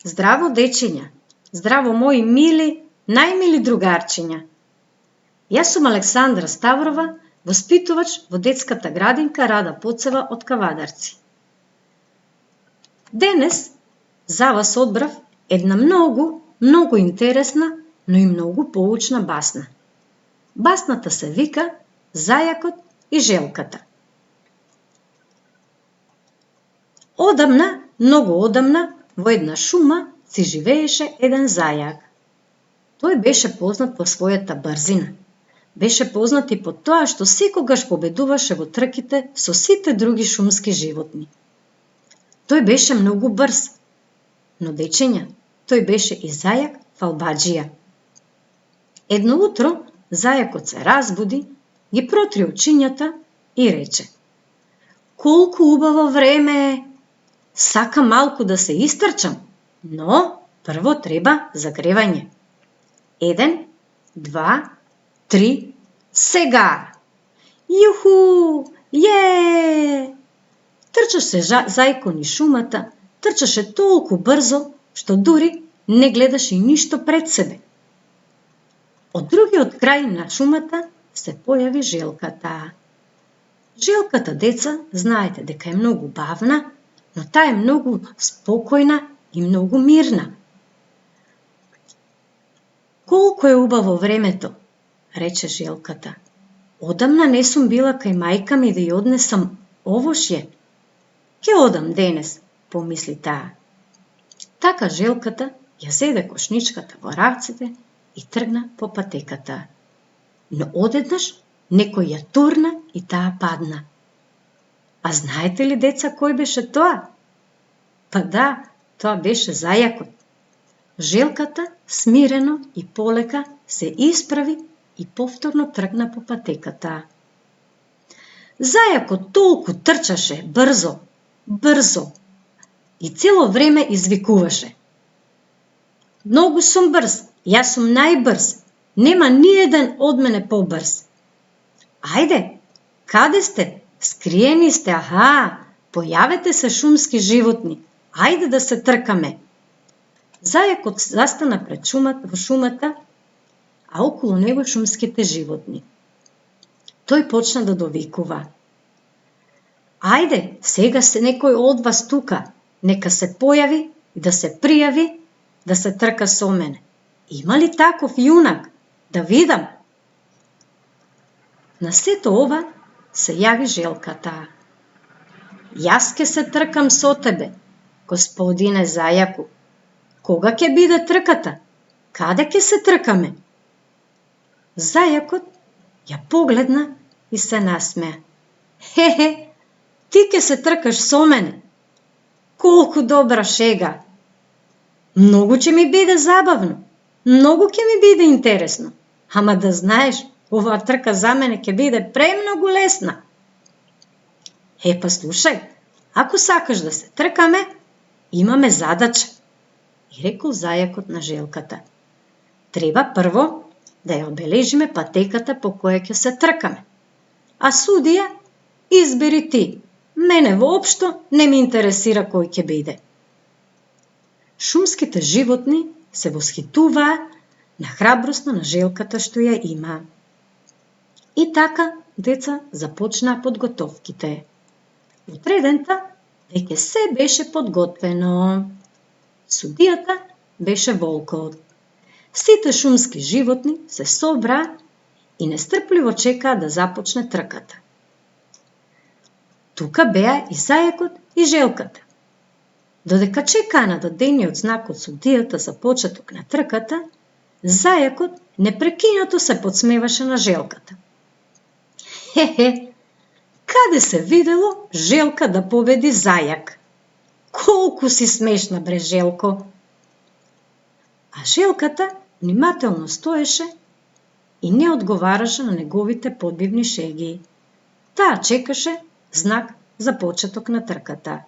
Здраво, дечиња! Здраво, мои мили, најмили другарчиња! Јас сум Александра Ставрова, воспитувач во детската градинка Рада Поцева од Кавадарци. Денес за вас одбрав една многу интересна, но и многу поучна басна. Басната се вика Зајакот и желката. Одамна, многу одамна, во една шума си живееше еден зајак. Тој беше познат по својата брзина. Беше познат и по тоа што секогаш победуваше во трките со сите други шумски животни. Тој беше многу брз, но дечиња, тој беше и зајак фалбаџија. Едно утро зајакот се разбуди, ги протри очињата и рече: "Колку убаво време е! Сакам малку да се истрчам, но прво треба загревање. 1, 2, 3, сега! Јуху! Је!" Трчаше зајко низ шумата, трчаше толку брзо, што дури не гледаше ништо пред себе. Од другиот крај на шумата се појави желката. Желката, деца, знаете дека е многу бавна, но таа е многу спокојна и многу мирна. "Колку е убаво времето," рече желката. "Одамна не сум била кај мајка ми да ја однесам овошје. Ке одам денес," помисли таа. Така желката ја зеде кошничката во рацете и тргна по патеката. Но одеднаш некој ја турна и таа падна. А знаете ли, деца, кој беше тоа? Па да, тоа беше зајакот. Желката смирено и полека се исправи и повторно тргна по патеката. Зајакот толку трчаше брзо и цело време извикуваше: "Многу сум брз, јас сум најбрз, нема ниеден од мене побрз. Ајде, каде сте? Скриени сте, аха, појавете се шумски животни, ајде да се тркаме." Зајакот застана пред во шумата, а околу него шумските животни. Тој почна да довикува: "Ајде, сега се некој од вас тука, нека се појави и да се пријави да се трка со мене. Има ли таков јунак? Да видам." На сето ова се јави желката. "Јас ке се тркам со тебе, господине зајаку. Кога ќе биде трката? Каде ќе се тркаме?" Зајакот ја погледна и се насмеа. "Хе, ти ќе се тркаш со мене? Колку добра шега! Многу ќе ми биде забавно, многу ќе ми биде интересно, ама да знаеш, оваа трка за мене ќе биде премногу лесна. Па слушај, ако сакаш да се тркаме, имаме задача," и рекол зајакот на желката. "Треба прво да ја обележиме патеката по која ќе се тркаме. А судија, избери ти. Мене воопшто не ми интересира кој ќе биде." Шумските животни се восхитуваа на храброста на желката што ја има. И така, деца, започнаа подготовките. Утредента веќе се беше подготвено. Судијата беше волкот. Сите шумски животни се собраа и нестрпливо чекаа да започне трката. Тука беа и зајакот и желката. Додека чекаа на дадениот знак од судијата за почеток на трката, зајакот непрекинато се подсмеваше на желката. Каде се видело желка да победи зајак? Колку си смешна, бре, желко! А желката внимателно стоеше и не одговараше на неговите подбивни шеги. Таа чекаше знак за почеток на трката.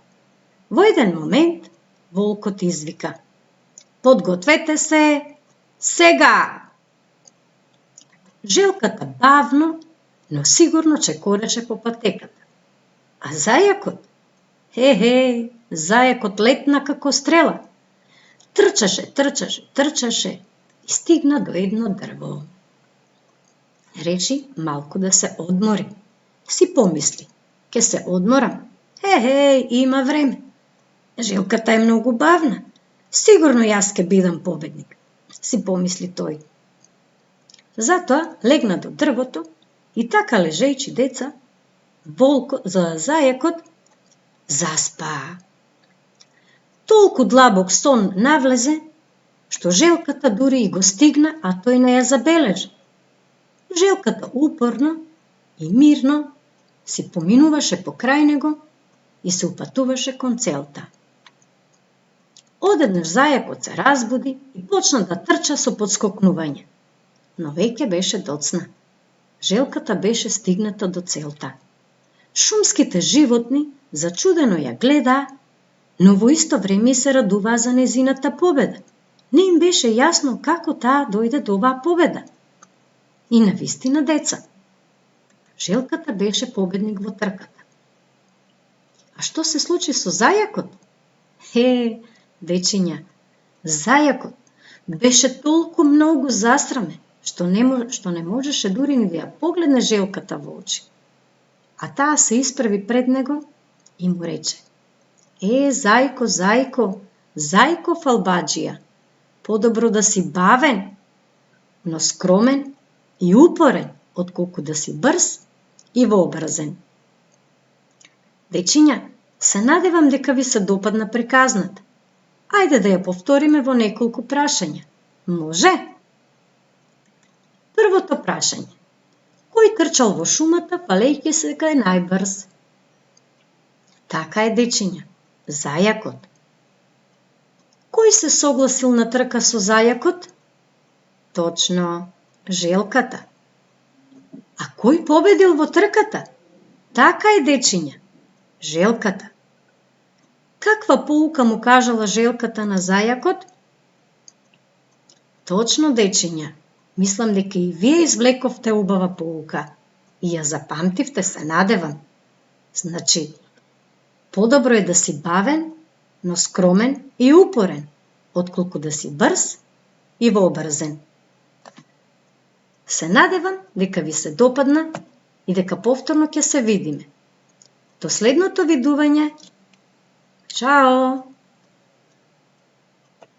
Во еден момент волкот извика: "Подгответе се, сега!" Желката бавно, но сигурно чекореше по патеката. А зајакот? Зајакот летна како стрела. Трчаше и стигна до едно дрво. Речи малку да се одмори. Си помисли, ке се одморам. Има време. Желката е многу бавна. Сигурно јас ке бидам победник, си помисли тој. Затоа легна до дрвото и така лежејќи деца, зајакот заспа. Толку длабок сон навлезе, што желката дури и го стигна, а тој не ја забележа. Желката упорно и мирно си поминуваше покрај него и се упатуваше кон целта. Одеднаш зајакот се разбуди и почна да трча со подскокнување, но веќе беше доцна. Желката беше стигната до целта. Шумските животни зачудено ја гледаа, но во исто време се радуваа за незината победа. Не им беше јасно како таа дојде до оваа победа. И навистина, деца, желката беше победник во трката. А што се случи со зајакот? Дечиња, зајакот беше толку многу засрамен, што не можеше дури ни да ја погледне желката во очи. А таа се исправи пред него и му рече: зајко фалбаџија, подобро да си бавен, но скромен и упорен, отколку да си брз и вообразен. Дечиња, се надевам дека ви се допадна приказната. Ајде да ја повториме во неколку прашања. Може? Првото прашање. Кој трчал во шумата, палејќи се дека е најбрз? Така е, дечиња, зајакот. Кој се согласил на трка со зајакот? Точно, желката. А кој победил во трката? Така е, дечиња, желката. Каква поука му кажала желката на зајакот? Точно, дечиња, мислам дека и вие извлековте убава поука и ја запамтивте, се надевам. Значи, подобро е да си бавен, но скромен и упорен, отколку да си брз и вообразен. Се надевам дека ви се допадна и дека повторно ќе се видиме. До следното видување. Чао!